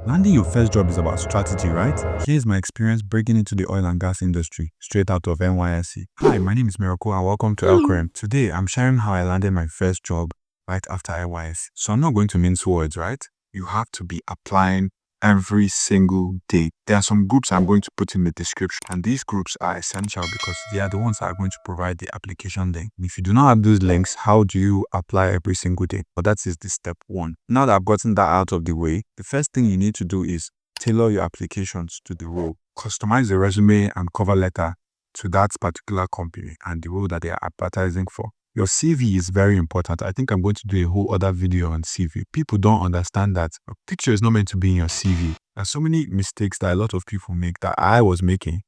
Landing your first job is about strategy, right? Here's my experience breaking into the oil and gas industry straight out of Nysc. Hi, my name is Miracle and welcome to Alcrem. Today, I'm sharing how I landed my first job right after Nysc. So I'm not going to mince words, right? You have to be applying every single day. There are some groups I'm going to put in the description, and these groups are essential because they are the ones that are going to provide the application link. And if you do not have those links, how do you apply every single day? But that is the step one. Now that I've gotten that out of the way, the first thing you need to do is tailor your applications to the role. Customize the resume and cover letter to that particular company and the role that they are advertising for. Your CV is very important. I think I'm going to do a whole other video on CV. People don't understand that a picture is not meant to be in your CV. There's so many mistakes that a lot of people make that I was making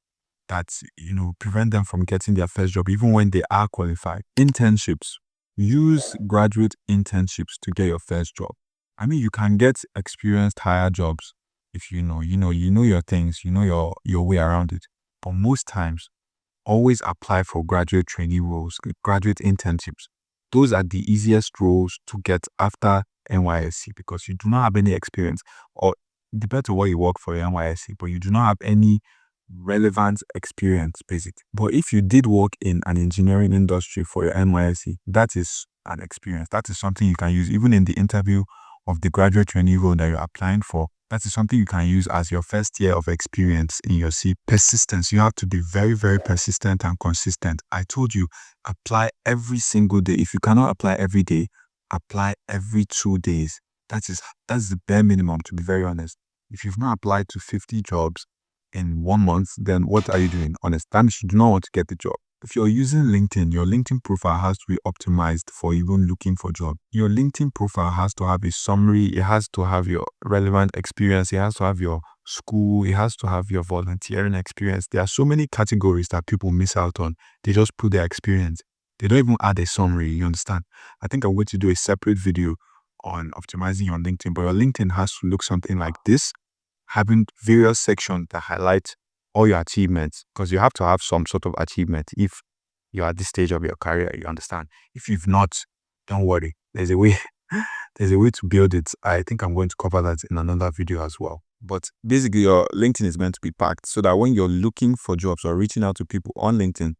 that, prevent them from getting their first job even when they are qualified. Internships. Use graduate internships to get your first job. I mean, you can get experienced higher jobs if you know your things, you know your way around it. But most times, always apply for graduate trainee roles, graduate internships. Those are the easiest roles to get after Nysc because you do not have any experience, or it depends on what you work for your Nysc, but you do not have any relevant experience basically. But if you did work in an engineering industry for your Nysc, that is an experience. That is something you can use even in the interview of the graduate trainee role that you're applying for. That is something you can use as your first year of experience in your CV. Persistence. You have to be very, very persistent and consistent. I told you, apply every single day. If you cannot apply every day, apply every 2 days. That's the bare minimum, to be very honest. If you've not applied to 50 jobs in 1 month, then what are you doing? Honest, that means you do not want to get the job. If you're using LinkedIn, your LinkedIn profile has to be optimized for even looking for jobs. Your LinkedIn profile has to have a summary. It has to have your relevant experience. It has to have your school. It has to have your volunteering experience. There are so many categories that people miss out on. They just put their experience. They don't even add a summary. You understand? I think I'm going to do a separate video on optimizing your LinkedIn, but your LinkedIn has to look something like this, having various sections that highlight all your achievements, because you have to have some sort of achievement if you're at this stage of your career, you understand. If you've not, don't worry. There's a way to build it. I think I'm going to cover that in another video as well. But basically, your LinkedIn is meant to be packed so that when you're looking for jobs or reaching out to people on LinkedIn,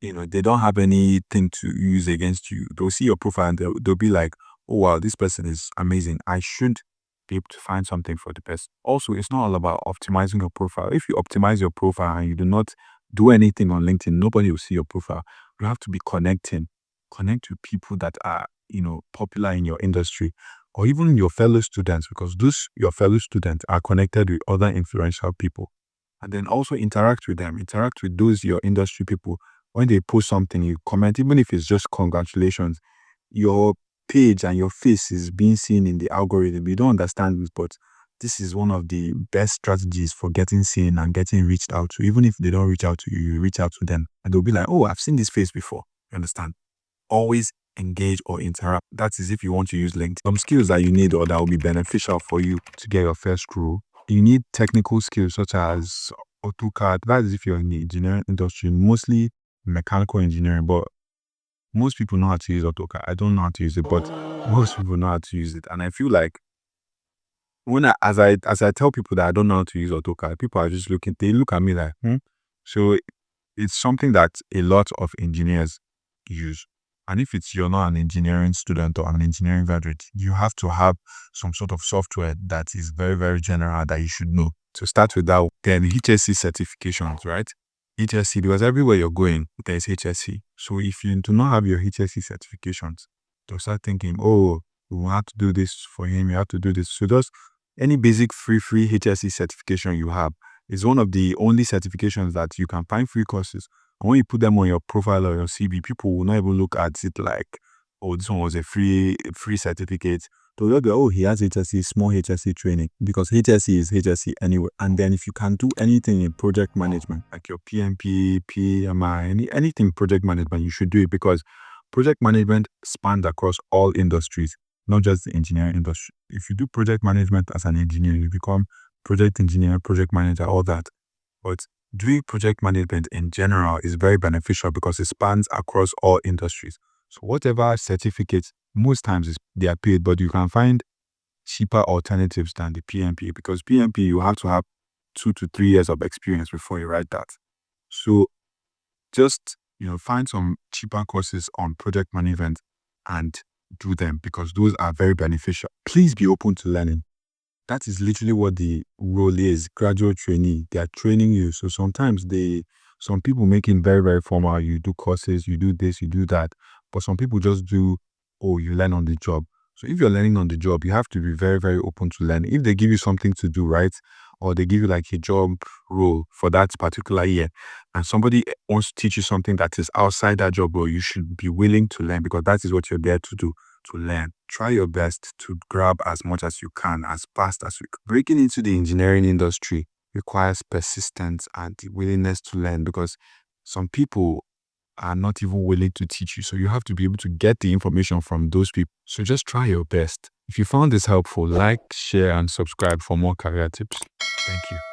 they don't have anything to use against you. They'll see your profile and they'll be like, oh wow, this person is amazing. I should be able to find something for the person. Also, it's not all about optimizing your profile. If you optimize your profile and you do not do anything on LinkedIn, nobody will see your profile. You have to be connecting. Connect with people that are, popular in your industry, or even your fellow students, because your fellow students are connected with other influential people. And then also interact with them. Interact with those your industry people. When they post something, you comment, even if it's just congratulations. Your page and your face is being seen in the algorithm. You don't understand this, but this is one of the best strategies for getting seen and getting reached out to. Even if they don't reach out to you, you reach out to them and they'll be like, oh, I've seen this face before. You understand? Always engage or interact. That is if you want to use LinkedIn. Some skills that you need or that will be beneficial for you to get your first role. You need technical skills such as AutoCAD. That is if you're in the engineering industry, mostly mechanical engineering, but most people know how to use AutoCAD. I don't know how to use it, but most people know how to use it. And I feel like as I tell people that I don't know how to use AutoCAD, people are just they look at me like, So it's something that a lot of engineers use. And if you're not an engineering student or an engineering graduate, you have to have some sort of software that is very, very general that you should know. To start with that, then HSC certifications, right? HSC, because everywhere you're going, there's HSC. So if you do not have your HSC certifications, they'll start thinking, oh, we have to do this for him, you have to do this. So just any basic free HSC certification you have is one of the only certifications that you can find free courses. And when you put them on your profile or your CV, people will not even look at it like, oh, this one was a free certificate. So they'll be, oh, he has HSC, small HSC training, because HSC is HSC anyway. And then if you can do anything in project management, like your PMP, PMI, anything project management, you should do it, because project management spans across all industries, not just the engineering industry. If you do project management as an engineer, you become project engineer, project manager, all that. But doing project management in general is very beneficial because it spans across all industries. So whatever certificates, most times they are paid, but you can find cheaper alternatives than the PMP, because PMP you have to have 2 to 3 years of experience before you write that. So just find some cheaper courses on project management and do them, because those are very beneficial. Please be open to learning. That is literally what the role is. Graduate trainee, they are training you. So sometimes some people make it very, very formal. You do courses, you do this, you do that. But some people just do, oh, you learn on the job. So if you're learning on the job, you have to be very, very open to learning. If they give you something to do, right? Or they give you like a job role for that particular year, and somebody wants to teach you something that is outside that job role, you should be willing to learn, because that is what you're there to do, to learn. Try your best to grab as much as you can, as fast as you can. Breaking into the engineering industry requires persistence and the willingness to learn, because some people are not even willing to teach you. So you have to be able to get the information from those people. So just try your best. If you found this helpful, like, share, and subscribe for more career tips. Thank you.